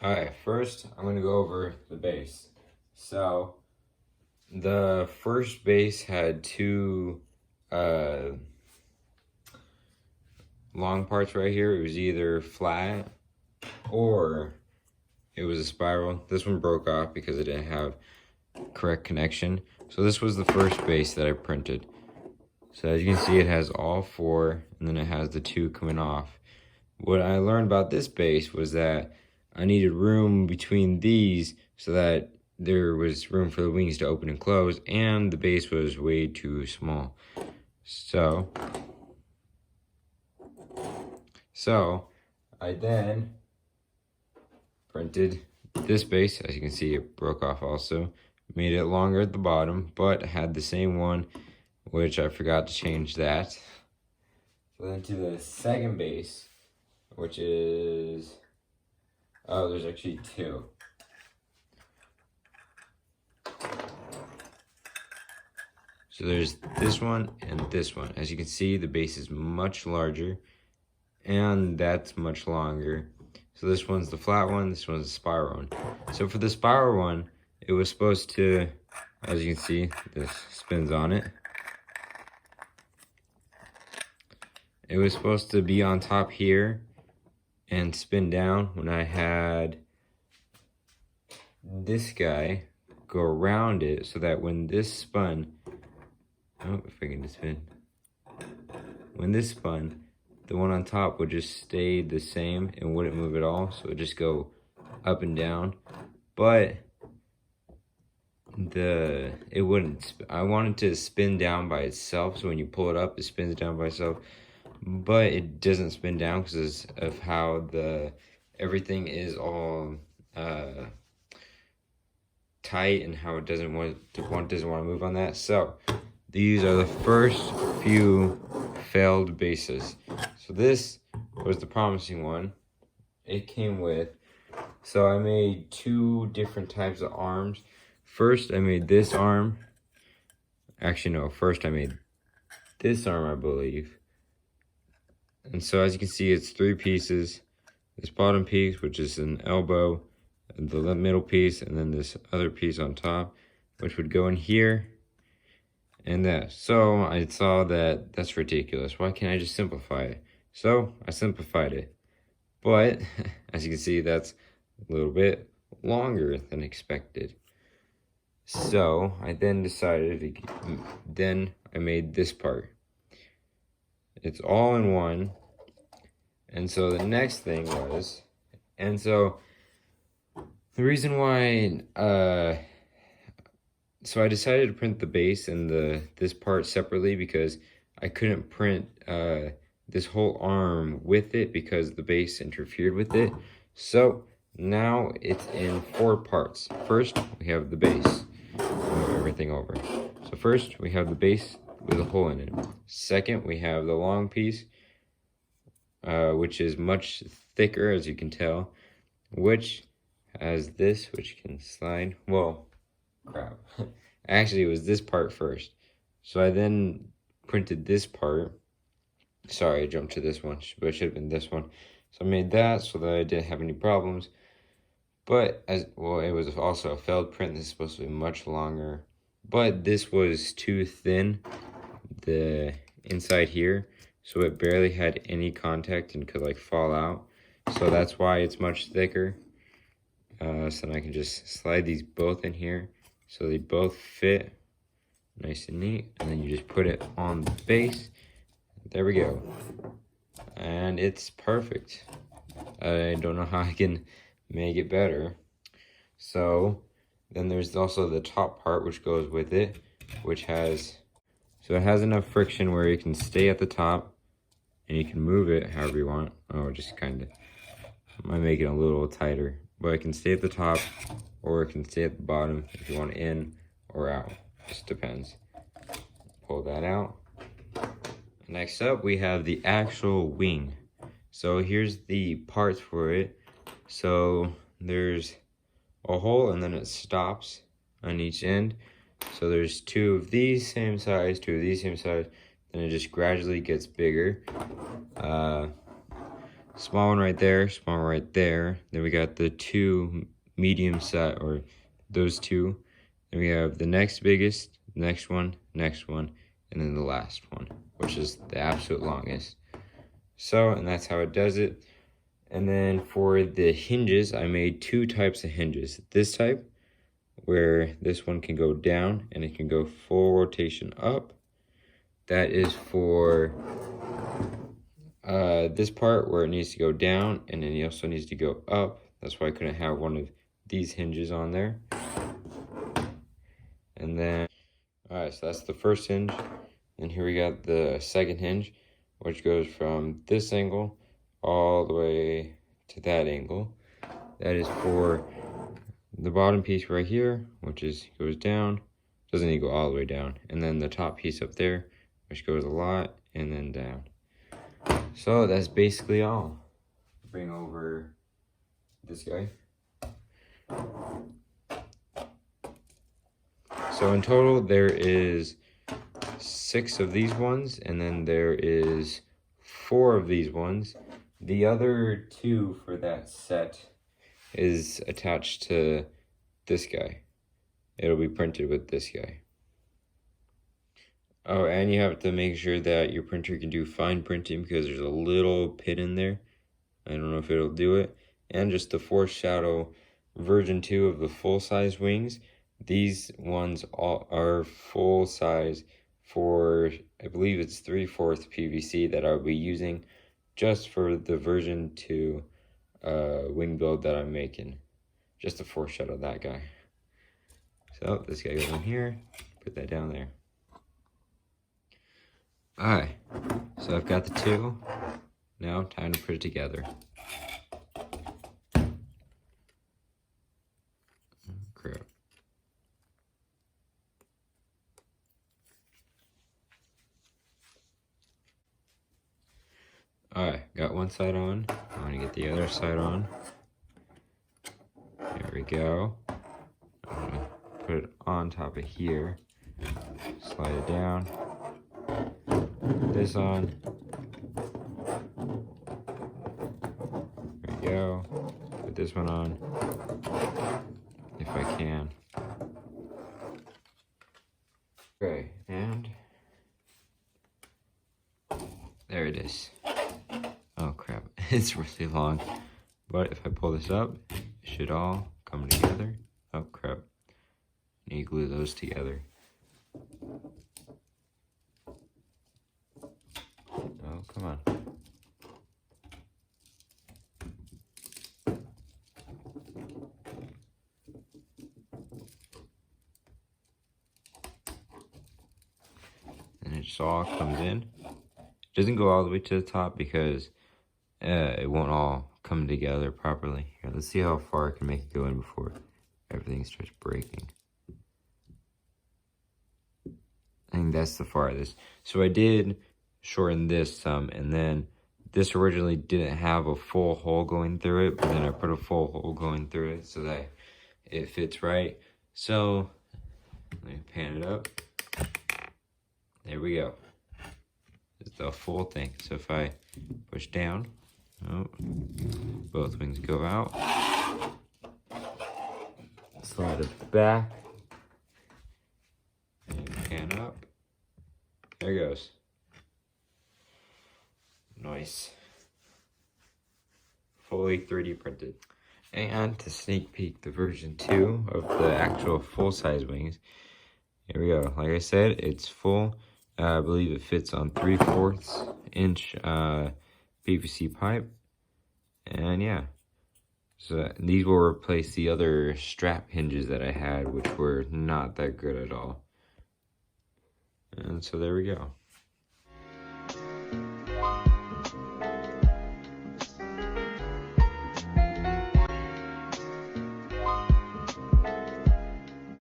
Alright, first I'm going to go over the base. So, the first base had two long parts right here. It was either flat or it was a spiral. This one broke off because it didn't have correct connection. So this was the first base that I printed. So as you can see, it has all four, and then it has the two coming off. What I learned about this base was that I needed room between these so that there was room for the wings to open and close, and the base was way too small. So I then printed this base. As you can see, it broke off also. Made it longer at the bottom, but had the same one, which I forgot to change that. So then to the second base, which is, oh, there's actually two. So there's this one and this one. As you can see, the base is much larger, and that's much longer. So this one's the flat one, this one's the spiral one. So for the spiral one, it was supposed to, as you can see, this spins on it. It was supposed to be on top here and spin down when I had this guy go around it, so that when this spun, oh, if I can just spin. When this spun, the one on top would just stay the same and wouldn't move at all, so it would just go up and down. But it wouldn't. I wanted to spin down by itself, so when you pull it up, it spins down by itself. But it doesn't spin down because of how everything is all tight and how it doesn't want to move on that. So these are the first few failed bases. So this was the promising one. It came with, so I made two different types of arms. First I made this arm. Actually no, first I made this arm, I believe. And so as you can see, it's three pieces. This bottom piece, which is an elbow, the middle piece, and then this other piece on top, which would go in here and that. So I saw that that's ridiculous. Why can't I just simplify it? So I simplified it. But as you can see, that's a little bit longer than expected. So I then decided, I made this part. It's all in one. And so the next thing was, and so the reason why, so I decided to print the base and this part separately because I couldn't print this whole arm with it because the base interfered with it. So now it's in four parts. First, we have the base. Move everything over. So first, we have the base with a hole in it. Second, we have the long piece, which is much thicker, as you can tell, which has this, which can slide. Well, crap. Actually, it was this part first. So I then printed this part. Sorry, I jumped to this one, but it should have been this one. So I made that so that I didn't have any problems. But, it was also a failed print. This is supposed to be much longer. But this was too thin, the inside here, so it barely had any contact and could like fall out. So that's why it's much thicker. So then I can just slide these both in here so they both fit nice and neat, and then you just put it on the base. There we go, and it's perfect. I don't know how I can make it better. So then there's also the top part which goes with it, which has, so it has enough friction where you can stay at the top and you can move it however you want. Oh, just kind of, I might make it a little tighter, but it can stay at the top or it can stay at the bottom if you want in or out. Just depends. Pull that out. Next up, we have the actual wing. So here's the parts for it. So there's a hole and then it stops on each end. So there's two of these same size, two of these same size, then it just gradually gets bigger. Small one right there, small one right there. Then we got the two medium set, or those two. Then we have the next biggest, next one, and then the last one, which is the absolute longest. So, and that's how it does it. And then for the hinges, I made two types of hinges. This type, where this one can go down and it can go full rotation up. That is for this part where it needs to go down, and then it also needs to go up. That's why I couldn't have one of these hinges on there. And then, alright, so that's the first hinge. And here we got the second hinge, which goes from this angle all the way to that angle. That is for the bottom piece right here, which goes down. Doesn't need to go all the way down. And then the top piece up there, which goes a lot, and then down. So that's basically all. Bring over this guy. So in total, there is 6 of these ones, and then there is 4 of these ones. The other 2 for that set is attached to this guy. It'll be printed with this guy. Oh, and you have to make sure that your printer can do fine printing, because there's a little pin in there. I don't know if it'll do it. And just to foreshadow version 2 of the full-size wings, these ones all are full size for, I believe it's 3/4 PVC that I'll be using just for the version 2 wing build that I'm making. Just to foreshadow that guy. So this guy goes in here, put that down there. Alright, so I've got the 2. Now time to put it together. Crap. Alright, got one side on. I'm gonna get the other side on. There we go. I'm gonna put it on top of here. Slide it down. Put this on. There we go. Put this one on. If I can. Okay, and there it is. Oh crap, it's really long. But if I pull this up, it should all come together. Oh crap. Need to glue those together. Oh, come on. And it just all comes in. It doesn't go all the way to the top because it won't all come together properly. Here, let's see how far I can make it go in before everything starts breaking. I think that's the farthest. So I did shorten this some, and then this originally didn't have a full hole going through it, but then I put a full hole going through it so that it fits right. So let me pan it up. There we go. It's the full thing. So if I push down, oh, both wings go out. Slide it back. And pan up. There it goes. Nice. Fully 3D printed. And to sneak peek the version 2 of the actual full-size wings, here we go. Like I said, it's full. I believe it fits on 3/4 inch PVC pipe. And yeah. So these will replace the other strap hinges that I had, which were not that good at all. And so there we go.